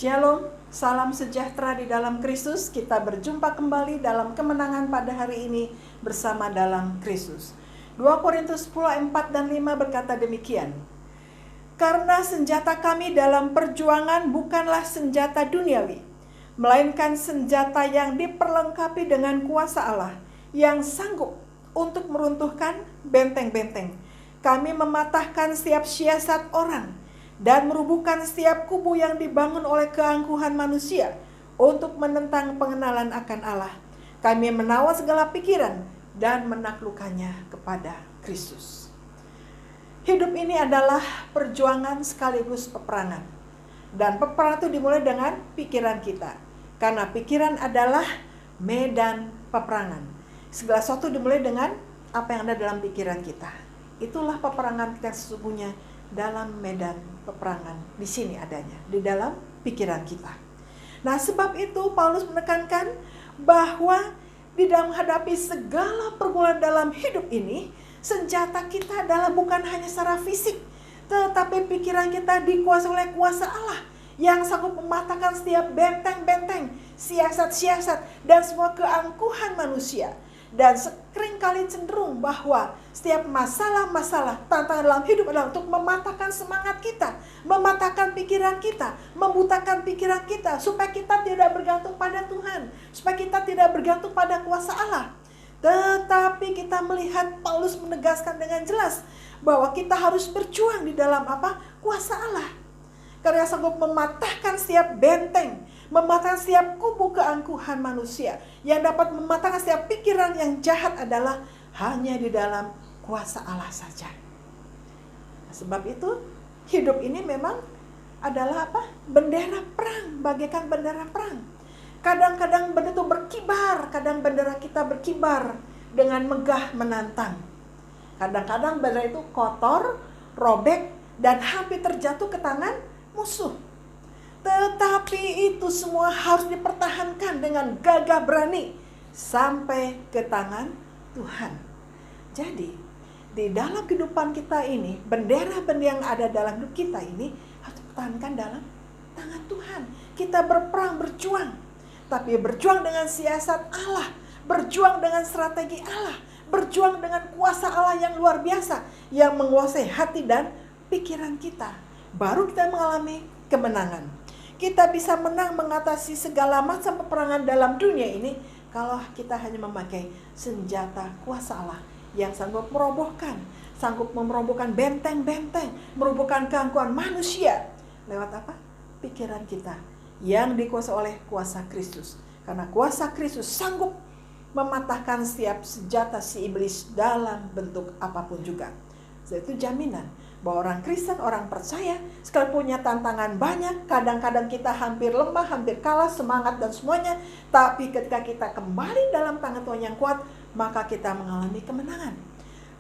Shalom, salam sejahtera di dalam Kristus. Kita berjumpa kembali dalam kemenangan pada hari ini bersama dalam Kristus. 2 Korintus 10 ayat 4 dan 5 berkata demikian. Karena senjata kami dalam perjuangan bukanlah senjata duniawi, melainkan senjata yang diperlengkapi dengan kuasa Allah yang sanggup untuk meruntuhkan benteng-benteng. Kami mematahkan setiap siasat orang dan merubuhkan setiap kubu yang dibangun oleh keangkuhan manusia untuk menentang pengenalan akan Allah. Kami menawan segala pikiran dan menaklukkannya kepada Kristus. Hidup ini adalah perjuangan sekaligus peperangan. Dan peperangan itu dimulai dengan pikiran kita. Karena pikiran adalah medan peperangan. Segala sesuatu dimulai dengan apa yang ada dalam pikiran kita. Itulah peperangan kita sesungguhnya dalam medan peperangan. Di sini adanya, di dalam pikiran kita. Nah, sebab itu Paulus menekankan bahwa di dalam menghadapi segala pergumulan dalam hidup ini, senjata kita adalah bukan hanya secara fisik, tetapi pikiran kita dikuasai oleh kuasa Allah yang sanggup mematahkan setiap benteng-benteng, siasat-siasat, dan semua keangkuhan manusia. Dan seringkali cenderung bahwa setiap masalah-masalah tantangan dalam hidup adalah untuk mematahkan semangat kita, mematahkan pikiran kita, membutakan pikiran kita, supaya kita tidak bergantung pada Tuhan, supaya kita tidak bergantung pada kuasa Allah. Tetapi kita melihat Paulus menegaskan dengan jelas bahwa kita harus berjuang di dalam apa? Kuasa Allah. Karena sanggup mematahkan setiap benteng, mematahkan setiap kubu keangkuhan manusia. Yang dapat mematahkan setiap pikiran yang jahat adalah hanya di dalam kuasa Allah saja. Nah, sebab itu hidup ini memang adalah apa? Bendera perang, bagaikan bendera perang. Kadang-kadang bendera itu berkibar, kadang bendera kita berkibar dengan megah menantang. Kadang-kadang bendera itu kotor, robek, dan hampir terjatuh ke tangan musuh. Tetapi itu semua harus dipertahankan dengan gagah berani sampai ke tangan Tuhan. Jadi, di dalam kehidupan kita ini, bendera-bendera yang ada dalam hidup kita ini harus dipertahankan dalam tangan Tuhan. Kita berperang, berjuang. Tapi berjuang dengan siasat Allah, berjuang dengan strategi Allah, berjuang dengan kuasa Allah yang luar biasa, yang menguasai hati dan pikiran kita. Baru kita mengalami kemenangan. Kita bisa menang mengatasi segala macam peperangan dalam dunia ini kalau kita hanya memakai senjata kuasa Allah yang sanggup merobohkan benteng-benteng, merobohkan keangkuhan manusia lewat apa? Pikiran kita yang dikuasai oleh kuasa Kristus. Karena kuasa Kristus sanggup mematahkan setiap senjata si iblis dalam bentuk apapun juga. Itu jaminan bahwa orang Kristen, orang percaya, sekalipun punya tantangan banyak, kadang-kadang kita hampir lemah, hampir kalah, semangat dan semuanya, tapi ketika kita kembali dalam tangan Tuhan yang kuat, maka kita mengalami kemenangan.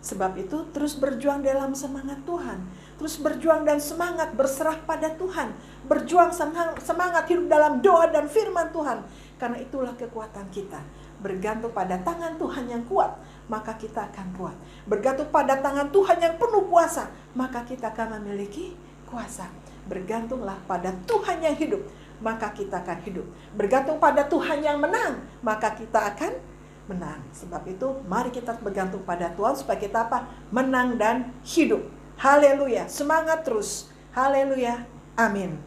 Sebab itu terus berjuang dalam semangat Tuhan, terus berjuang dan semangat berserah pada Tuhan, berjuang semangat hidup dalam doa dan firman Tuhan. Karena itulah kekuatan kita. Bergantung pada tangan Tuhan yang kuat, maka kita akan kuat. Bergantung pada tangan Tuhan yang penuh kuasa, maka kita akan memiliki kuasa. Bergantunglah pada Tuhan yang hidup, maka kita akan hidup. Bergantung pada Tuhan yang menang, maka kita akan menang. Sebab itu mari kita bergantung pada Tuhan supaya kita apa? Menang dan hidup. Haleluya, semangat terus. Haleluya, amin.